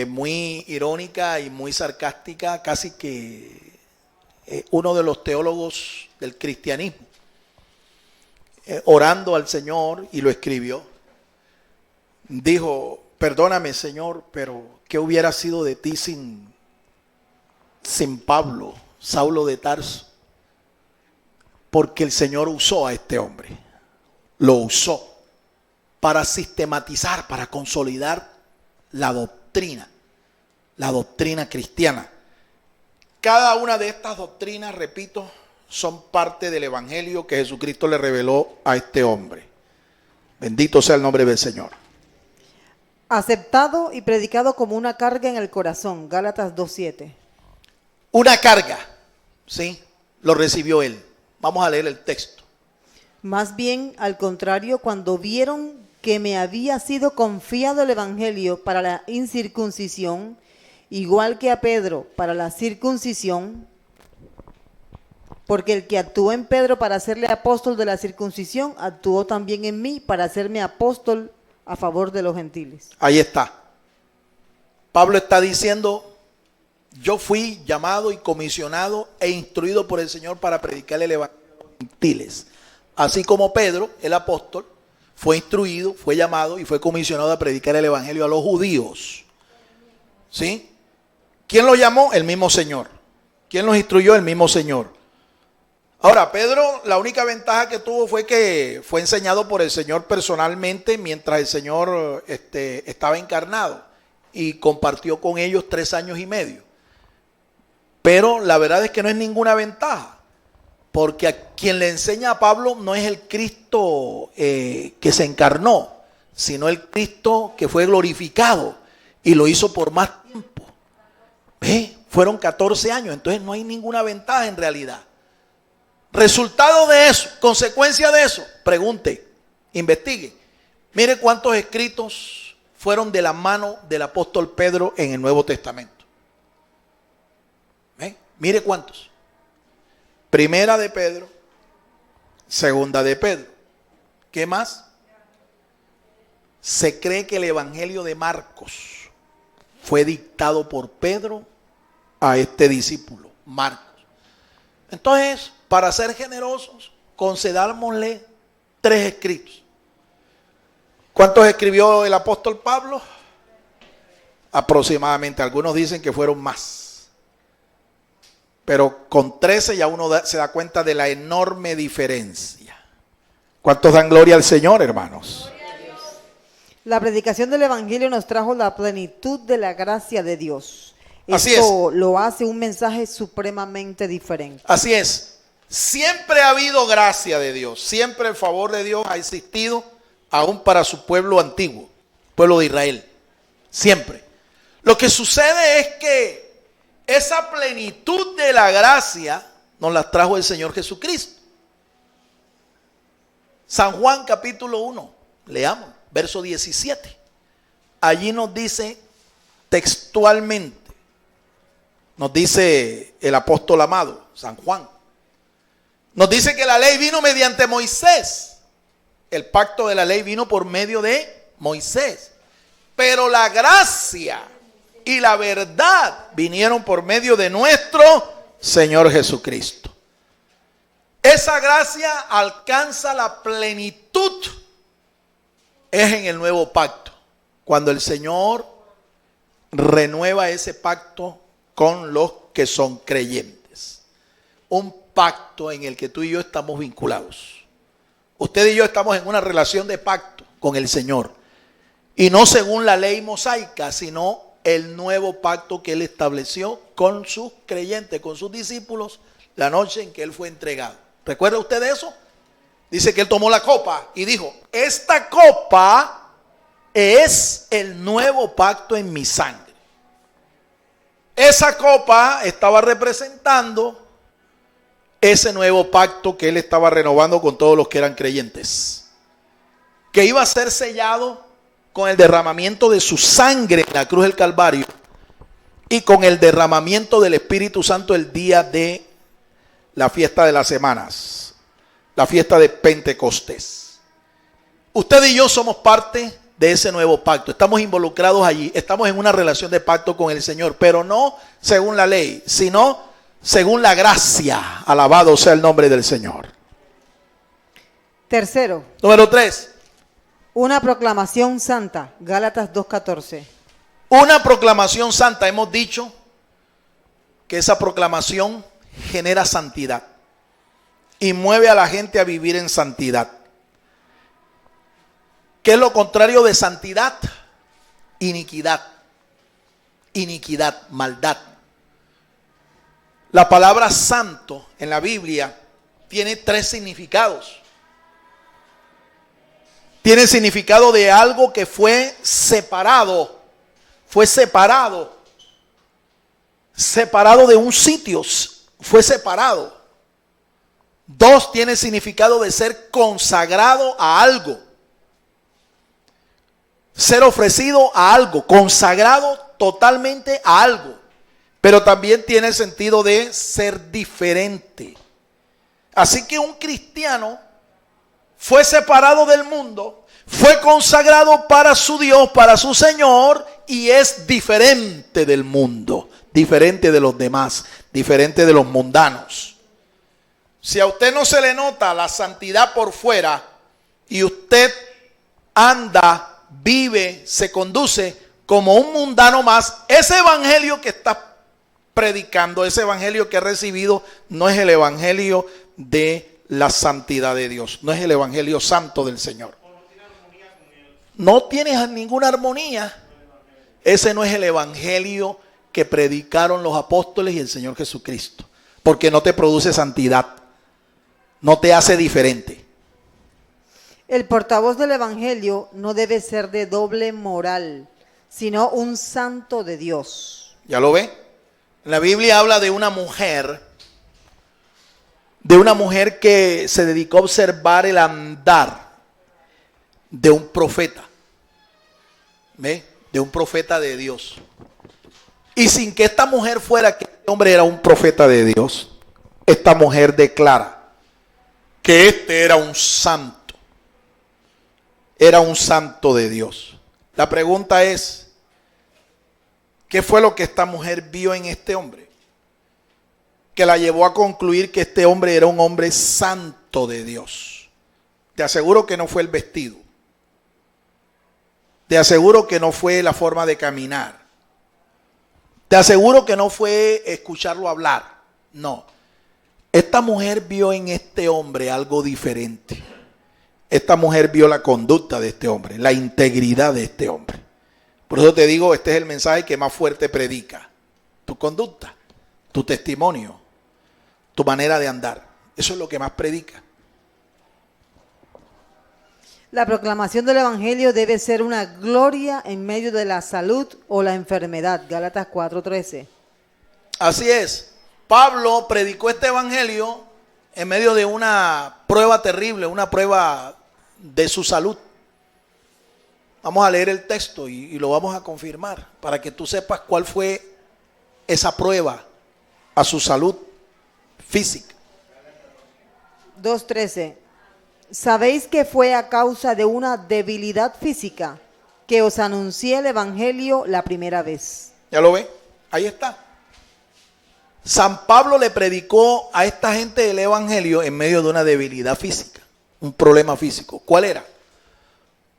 muy irónica y muy sarcástica, casi que uno de los teólogos del cristianismo, orando al Señor, y lo escribió, dijo, perdóname Señor, pero ¿qué hubiera sido de ti sin Pablo, Saulo de Tarso? Porque el Señor usó a este hombre, lo usó para sistematizar, para consolidar la doctrina cristiana. Cada una de estas doctrinas, repito, son parte del evangelio que Jesucristo le reveló a este hombre. Bendito sea el nombre del Señor. Aceptado y predicado como una carga en el corazón, Gálatas 2:7. Una carga, ¿sí? Lo recibió él. Vamos a leer el texto. Más bien, al contrario, cuando vieron que me había sido confiado el evangelio para la incircuncisión, igual que a Pedro para la circuncisión, porque el que actuó en Pedro para hacerle apóstol de la circuncisión, actuó también en mí para hacerme apóstol a favor de los gentiles. Ahí está. Pablo está diciendo, yo fui llamado y comisionado e instruido por el Señor para predicar el evangelio a los gentiles. Así como Pedro, el apóstol, fue instruido, fue llamado y fue comisionado a predicar el evangelio a los judíos. ¿Sí? ¿Quién lo llamó? El mismo Señor. ¿Quién los instruyó? El mismo Señor. Ahora, Pedro, la única ventaja que tuvo fue que fue enseñado por el Señor personalmente mientras el Señor estaba encarnado y compartió con ellos 3 años y medio. Pero la verdad es que no es ninguna ventaja, porque a quien le enseña a Pablo no es el Cristo que se encarnó, sino el Cristo que fue glorificado y lo hizo por más tiempo. Fueron 14 años, entonces no hay ninguna ventaja en realidad. Resultado de eso, consecuencia de eso, pregunte, investigue. Mire cuántos escritos fueron de la mano del apóstol Pedro en el Nuevo Testamento. Mire cuántos. Primera de Pedro, segunda de Pedro. ¿Qué más? Se cree que el Evangelio de Marcos fue dictado por Pedro a este discípulo, Marcos. Entonces, para ser generosos, concedámosle 3 escritos. ¿Cuántos escribió el apóstol Pablo? Aproximadamente, algunos dicen que fueron más. Pero con 13 ya uno se da cuenta de la enorme diferencia. ¿Cuántos dan gloria al Señor, hermanos? La predicación del Evangelio nos trajo la plenitud de la gracia de Dios. Así Esto lo hace un mensaje supremamente diferente. Así es. Siempre ha habido gracia de Dios. Siempre el favor de Dios ha existido, aún para su pueblo antiguo, pueblo de Israel. Siempre. Lo que sucede es que esa plenitud de la gracia nos la trajo el Señor Jesucristo. San Juan capítulo 1, leamos, verso 17. Allí nos dice textualmente, nos dice el apóstol amado, San Juan, nos dice que la ley vino mediante Moisés. El pacto de la ley vino por medio de Moisés. Pero la gracia y la verdad vinieron por medio de nuestro Señor Jesucristo. Esa gracia alcanza la plenitud es en el nuevo pacto, cuando el Señor renueva ese pacto con los que son creyentes. Un pacto en el que tú y yo estamos vinculados. Usted y yo estamos en una relación de pacto con el Señor. Y no según la ley mosaica, sino el nuevo pacto que Él estableció con sus creyentes, con sus discípulos, la noche en que Él fue entregado. ¿Recuerda usted eso? Dice que Él tomó la copa y dijo, esta copa es el nuevo pacto en mi sangre. Esa copa estaba representando ese nuevo pacto que Él estaba renovando con todos los que eran creyentes, que iba a ser sellado con el derramamiento de su sangre en la cruz del Calvario y con el derramamiento del Espíritu Santo el día de la fiesta de las semanas, la fiesta de Pentecostés. Usted y yo somos parte de ese nuevo pacto, estamos involucrados allí, estamos en una relación de pacto con el Señor, pero no según la ley, sino según la gracia. Alabado sea el nombre del Señor. Tercero. Número 3. Una proclamación santa. Gálatas 2:14. Una proclamación santa. Hemos dicho que esa proclamación genera santidad y mueve a la gente a vivir en santidad. ¿Qué es lo contrario de santidad? Iniquidad. Iniquidad, maldad. La palabra santo en la Biblia tiene 3 significados. Tiene el significado de algo que fue separado. Fue separado. Separado de un sitio. Fue separado. 2, tiene el significado de ser consagrado a algo. Ser ofrecido a algo. Consagrado totalmente a algo. Pero también tiene el sentido de ser diferente. Así que un cristiano fue separado del mundo, fue consagrado para su Dios, para su Señor, y es diferente del mundo, diferente de los demás, diferente de los mundanos. Si a usted no se le nota la santidad por fuera y usted anda, vive, se conduce como un mundano más, ese evangelio que está predicando, ese evangelio que ha recibido, no es el evangelio de la santidad de Dios. No es el evangelio santo del Señor. No tienes ninguna armonía. Ese no es el evangelio que predicaron los apóstoles y el Señor Jesucristo. Porque no te produce santidad. No te hace diferente. El portavoz del evangelio no debe ser de doble moral, sino un santo de Dios. ¿Ya lo ve? La Biblia habla de una mujer que se dedicó a observar el andar de un profeta. ¿Ve? De un profeta de Dios. Y sin que esta mujer fuera que este hombre era un profeta de Dios, esta mujer declara que este era un santo. Era un santo de Dios. La pregunta es, ¿qué fue lo que esta mujer vio en este hombre? Que la llevó a concluir que este hombre era un hombre santo de Dios. Te aseguro que no fue el vestido. Te aseguro que no fue la forma de caminar. Te aseguro que no fue escucharlo hablar. No. Esta mujer vio en este hombre algo diferente. Esta mujer vio la conducta de este hombre, la integridad de este hombre. Por eso te digo, este es el mensaje que más fuerte predica. Tu conducta, tu testimonio, tu manera de andar. Eso es lo que más predica. La proclamación del evangelio debe ser una gloria en medio de la salud o la enfermedad. Gálatas 4:13. Así es. Pablo predicó este evangelio en medio de una prueba terrible, una prueba de su salud. Vamos a leer el texto y lo vamos a confirmar para que tú sepas cuál fue esa prueba a su salud física. 2:13. ¿Sabéis que fue a causa de una debilidad física que os anuncié el evangelio la primera vez? ¿Ya lo ve? Ahí está. San Pablo le predicó a esta gente el evangelio en medio de una debilidad física, un problema físico. ¿Cuál era?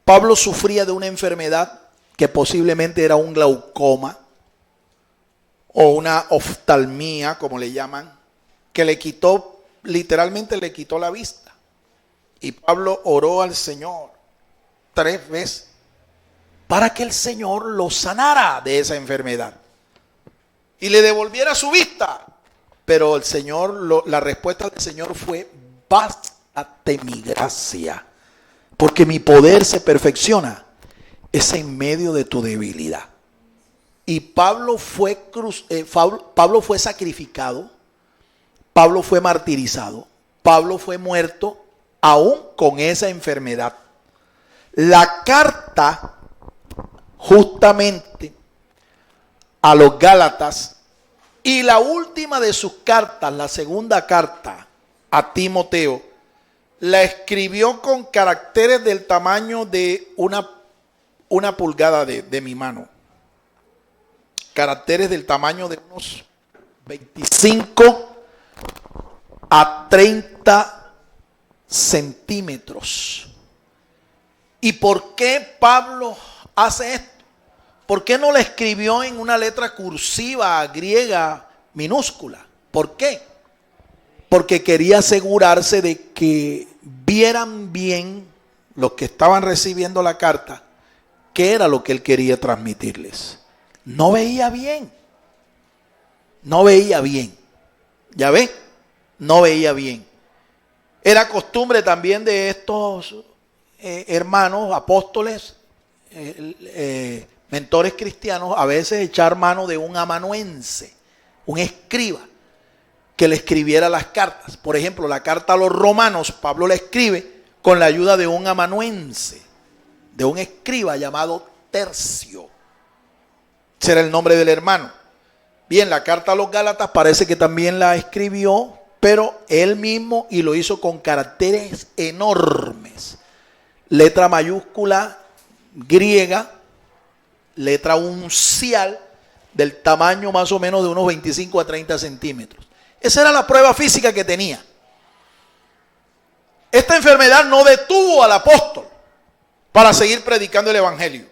Pablo sufría de una enfermedad que posiblemente era un glaucoma o una oftalmía, como le llaman, que le quitó, literalmente le quitó la vista. Y Pablo oró al Señor 3 veces para que el Señor lo sanara de esa enfermedad y le devolviera su vista. Pero el Señor, la respuesta del Señor fue: bástate mi gracia, porque mi poder se perfecciona es en medio de tu debilidad. Y Pablo fue sacrificado, Pablo fue martirizado, Pablo fue muerto aún con esa enfermedad. La carta justamente a los Gálatas y la última de sus cartas, la segunda carta a Timoteo, la escribió con caracteres del tamaño de una pulgada de mi mano. Caracteres del tamaño de unos 25 a 30 centímetros. ¿Y por qué Pablo hace esto? ¿Por qué no la escribió en una letra cursiva griega minúscula? ¿Por qué? Porque quería asegurarse de que vieran bien los que estaban recibiendo la carta qué era lo que él quería transmitirles. No veía bien. No veía bien. ¿Ya ve? No veía bien. Era costumbre también de estos hermanos, apóstoles, mentores cristianos, a veces echar mano de un amanuense, un escriba, que le escribiera las cartas. Por ejemplo, la carta a los romanos, Pablo la escribe con la ayuda de un amanuense, de un escriba llamado Tercio. Ese era el nombre del hermano. Bien, la carta a los Gálatas parece que también la escribió, pero él mismo, y lo hizo con caracteres enormes. Letra mayúscula griega, letra uncial, del tamaño más o menos de unos 25 a 30 centímetros. Esa era la prueba física que tenía. Esta enfermedad no detuvo al apóstol para seguir predicando el evangelio.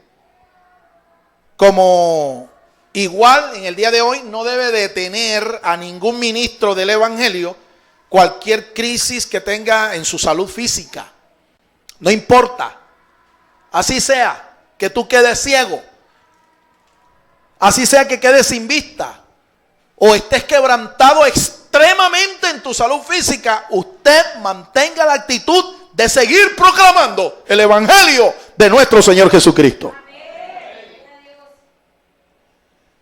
Como igual en el día de hoy no debe detener a ningún ministro del evangelio cualquier crisis que tenga en su salud física. No importa. Así sea que tú quedes ciego. Así sea que quedes sin vista. O estés quebrantado extremadamente en tu salud física. Usted mantenga la actitud de seguir proclamando el evangelio de nuestro Señor Jesucristo.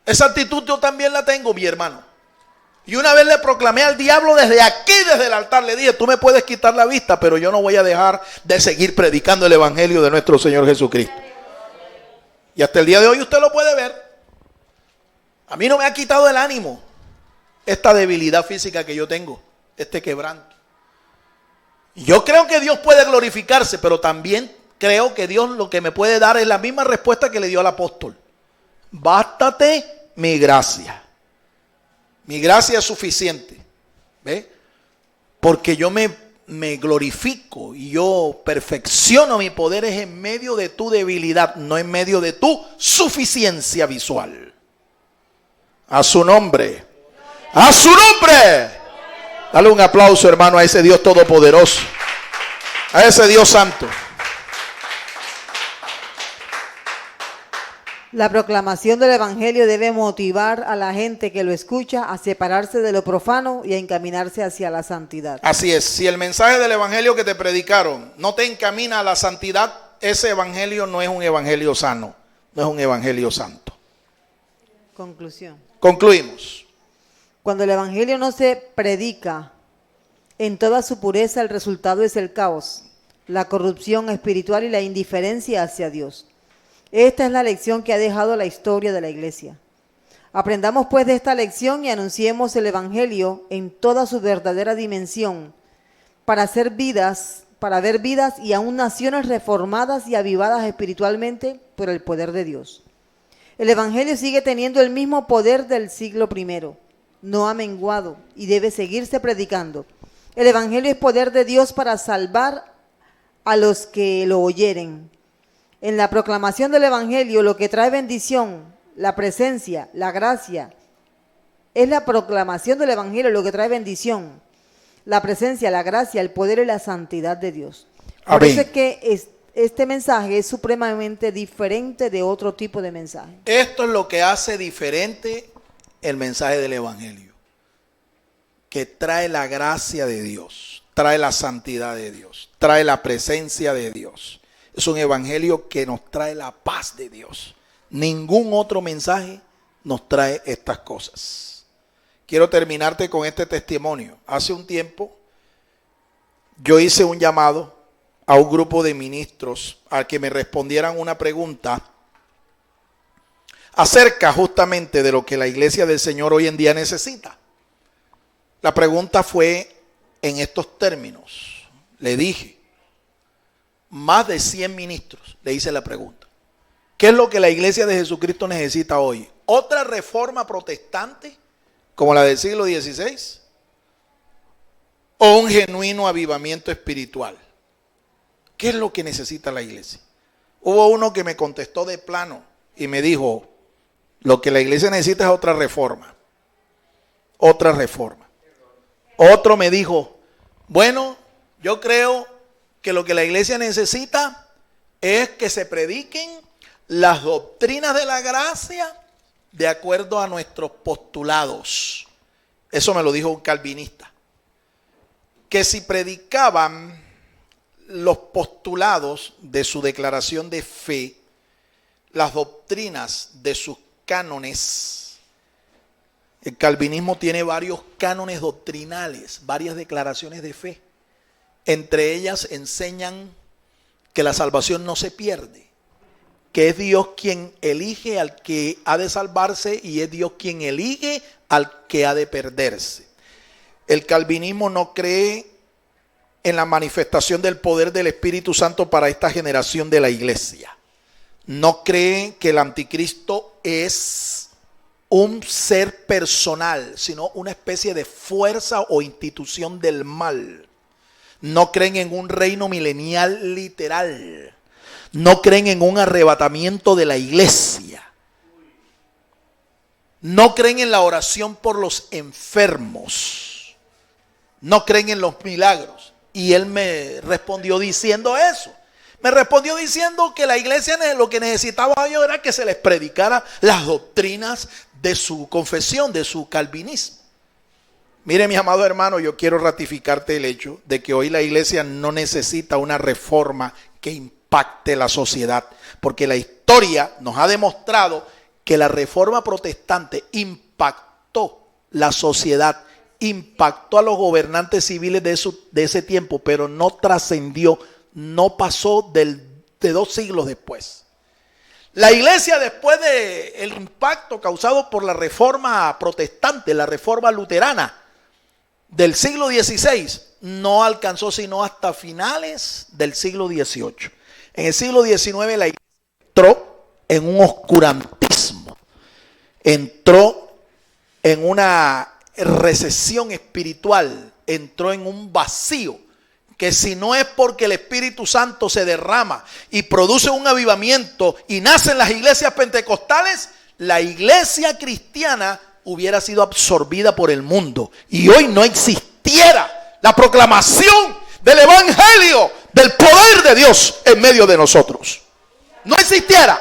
Esa actitud yo también la tengo, mi hermano. Y una vez le proclamé al diablo desde aquí, desde el altar, le dije: tú me puedes quitar la vista, pero yo no voy a dejar de seguir predicando el evangelio de nuestro Señor Jesucristo. Y hasta el día de hoy usted lo puede ver. A mí no me ha quitado el ánimo esta debilidad física que yo tengo, este quebranto. Yo creo que Dios puede glorificarse, pero también creo que Dios lo que me puede dar es la misma respuesta que le dio al apóstol: bástate mi gracia. Mi gracia es suficiente. ¿Ve? Porque yo me glorifico y yo perfecciono mi poder es en medio de tu debilidad, no en medio de tu suficiencia visual. A su nombre. A su nombre. Dale un aplauso, hermano, a ese Dios todopoderoso, a ese Dios santo. La proclamación del evangelio debe motivar a la gente que lo escucha a separarse de lo profano y a encaminarse hacia la santidad. Así es. Si el mensaje del evangelio que te predicaron no te encamina a la santidad, ese evangelio no es un evangelio sano, no es un evangelio santo. Conclusión. Concluimos. Cuando el evangelio no se predica en toda su pureza, el resultado es el caos, la corrupción espiritual y la indiferencia hacia Dios. Esta es la lección que ha dejado la historia de la iglesia. Aprendamos pues de esta lección y anunciemos el evangelio en toda su verdadera dimensión para ver vidas y aún naciones reformadas y avivadas espiritualmente por el poder de Dios. El evangelio sigue teniendo el mismo poder del siglo I, no ha menguado y debe seguirse predicando. El evangelio es poder de Dios para salvar a los que lo oyeren. En la proclamación del evangelio, lo que trae bendición, la presencia, la gracia, es la proclamación del evangelio lo que trae bendición, la presencia, la gracia, el poder y la santidad de Dios. Por eso es que este mensaje es supremamente diferente de otro tipo de mensaje. Esto es lo que hace diferente el mensaje del evangelio, que trae la gracia de Dios, trae la santidad de Dios, trae la presencia de Dios. Es un evangelio que nos trae la paz de Dios. Ningún otro mensaje nos trae estas cosas. Quiero terminarte con este testimonio. Hace un tiempo yo hice un llamado a un grupo de ministros a que me respondieran una pregunta acerca justamente de lo que la iglesia del Señor hoy en día necesita. La pregunta fue en estos términos. Le dije: más de 100 ministros, le hice la pregunta: ¿qué es lo que la iglesia de Jesucristo necesita hoy? ¿Otra reforma protestante como la del siglo XVI? ¿O un genuino avivamiento espiritual? ¿Qué es lo que necesita la iglesia? Hubo uno que me contestó de plano y me dijo: lo que la iglesia necesita es otra reforma. Otra reforma. Otro me dijo: bueno, yo creo que lo que la iglesia necesita es que se prediquen las doctrinas de la gracia de acuerdo a nuestros postulados. Eso me lo dijo un calvinista. Que si predicaban los postulados de su declaración de fe, las doctrinas de sus cánones. El calvinismo tiene varios cánones doctrinales, varias declaraciones de fe. Entre ellas enseñan que la salvación no se pierde, que es Dios quien elige al que ha de salvarse y es Dios quien elige al que ha de perderse. El calvinismo no cree en la manifestación del poder del Espíritu Santo para esta generación de la iglesia. No cree que el anticristo es un ser personal, sino una especie de fuerza o institución del mal. No creen en un reino milenial literal. No creen en un arrebatamiento de la iglesia. No creen en la oración por los enfermos. no creen en los milagros. Y él me respondió diciendo eso. Me respondió diciendo que la iglesia lo que necesitaba yo era que se les predicara las doctrinas de su confesión, de su calvinismo. Mire, mi amado hermano, yo quiero ratificarte el hecho de que hoy la iglesia no necesita una reforma que impacte la sociedad, porque la historia nos ha demostrado que la reforma protestante impactó la sociedad, impactó a los gobernantes civiles de ese tiempo, pero no trascendió, no pasó de 2 siglos después. La iglesia, después del impacto causado por la reforma protestante, la reforma luterana del siglo XVI, no alcanzó sino hasta finales del siglo XVIII. En el siglo XIX la iglesia entró en un oscurantismo, entró en una recesión espiritual, entró en un vacío, que si no es porque el Espíritu Santo se derrama y produce un avivamiento y nacen las iglesias pentecostales, la iglesia cristiana hubiera sido absorbida por el mundo y hoy no existiera la proclamación del evangelio, del poder de Dios en medio de nosotros. No existiera,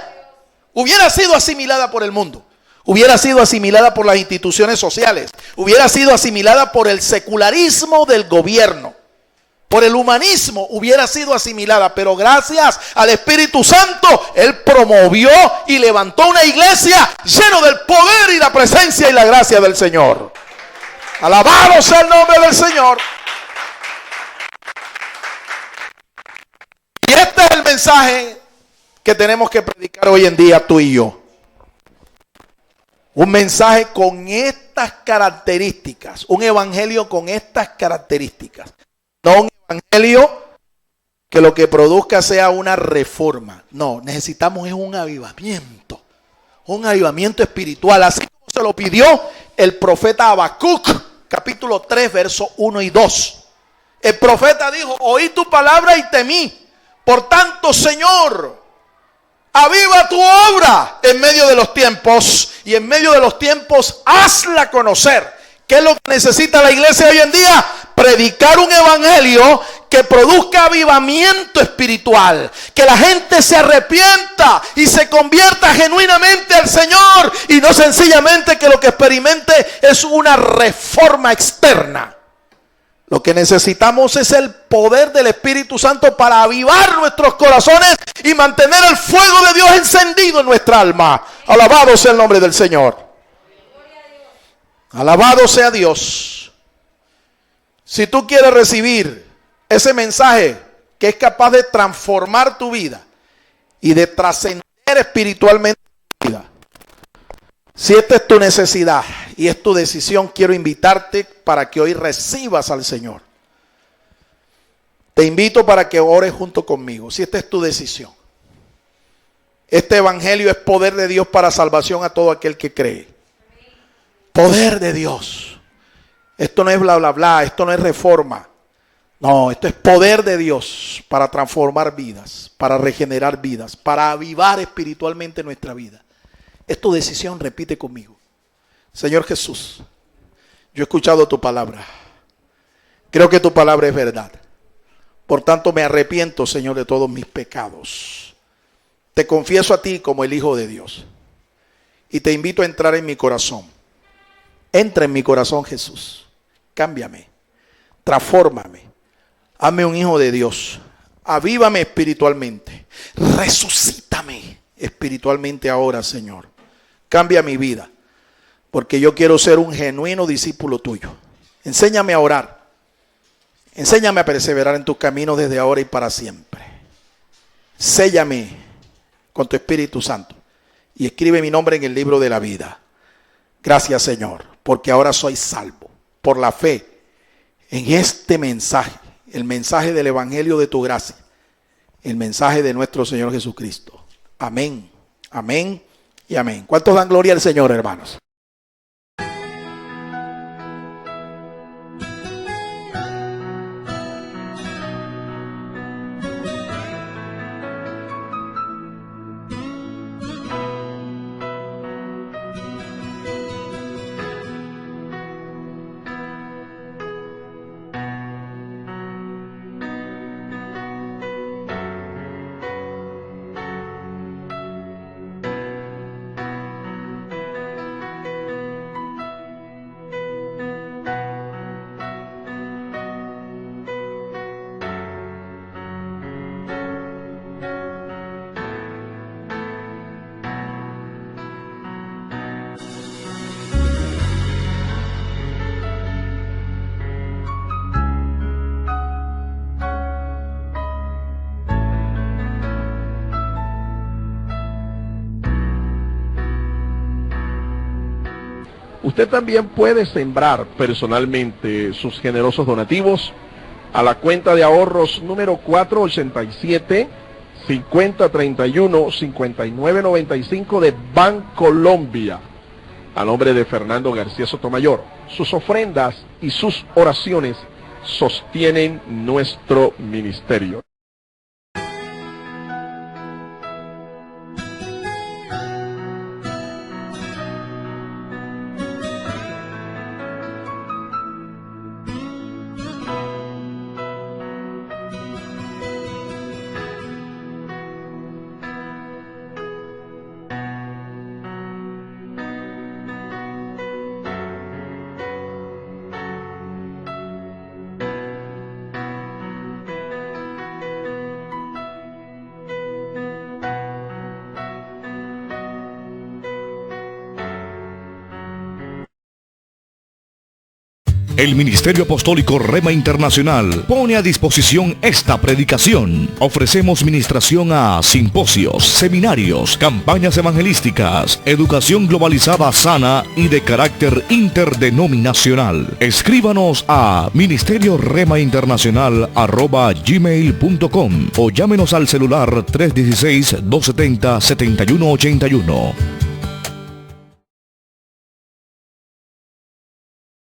hubiera sido asimilada por el mundo, hubiera sido asimilada por las instituciones sociales, hubiera sido asimilada por el secularismo del gobierno, por el humanismo hubiera sido asimilada, pero gracias al Espíritu Santo, Él promovió y levantó una iglesia llena del poder y la presencia y la gracia del Señor. Alabado sea el nombre del Señor. Y este es el mensaje que tenemos que predicar hoy en día tú y yo. Un mensaje con estas características, un evangelio con estas características. No un evangelio que lo que produzca sea una reforma. No, necesitamos es un avivamiento espiritual, así como se lo pidió el profeta Habacuc, capítulo 3, versos 1 y 2. El profeta dijo: oí tu palabra y temí. Por tanto, Señor, aviva tu obra en medio de los tiempos, y en medio de los tiempos hazla conocer. ¿Qué es lo que necesita la iglesia hoy en día? Predicar un evangelio que produzca avivamiento espiritual, que la gente se arrepienta y se convierta genuinamente al Señor, y no sencillamente que lo que experimente es una reforma externa. Lo que necesitamos es el poder del Espíritu Santo para avivar nuestros corazones y mantener el fuego de Dios encendido en nuestra alma. Alabado sea el nombre del Señor. Alabado sea Dios. Si tú quieres recibir ese mensaje que es capaz de transformar tu vida y de trascender espiritualmente tu vida, si esta es tu necesidad y es tu decisión, quiero invitarte para que hoy recibas al Señor. Te invito para que ores junto conmigo. Si esta es tu decisión, este evangelio es poder de Dios para salvación a todo aquel que cree. Poder de Dios. Esto no es bla bla bla, esto no es reforma. No, esto es poder de Dios para transformar vidas, para regenerar vidas, para avivar espiritualmente nuestra vida. Es tu decisión, repite conmigo. Señor Jesús, yo he escuchado tu palabra. Creo que tu palabra es verdad. Por tanto, me arrepiento, Señor, de todos mis pecados. Te confieso a ti como el Hijo de Dios. Y te invito a entrar en mi corazón. Entra en mi corazón, Jesús. Cámbiame. Transfórmame. Hazme un hijo de Dios. Avívame espiritualmente. Resucítame espiritualmente ahora, Señor. Cambia mi vida, porque yo quiero ser un genuino discípulo tuyo. Enséñame a orar. Enséñame a perseverar en tus caminos desde ahora y para siempre. Séllame con tu Espíritu Santo y escribe mi nombre en el libro de la vida. Gracias, Señor, porque ahora soy salvo por la fe en este mensaje, el mensaje del evangelio de tu gracia, el mensaje de nuestro Señor Jesucristo. Amén, amén y amén. ¿Cuántos dan gloria al Señor, hermanos? Usted también puede sembrar personalmente sus generosos donativos a la cuenta de ahorros número 487-5031-5995 de Bancolombia, a nombre de Fernando García Sotomayor. Sus ofrendas y sus oraciones sostienen nuestro ministerio. El Ministerio Apostólico Rema Internacional pone a disposición esta predicación. Ofrecemos ministración a simposios, seminarios, campañas evangelísticas, educación globalizada sana y de carácter interdenominacional. Escríbanos a ministerioremainternacional@gmail.com o llámenos al celular 316-270-7181.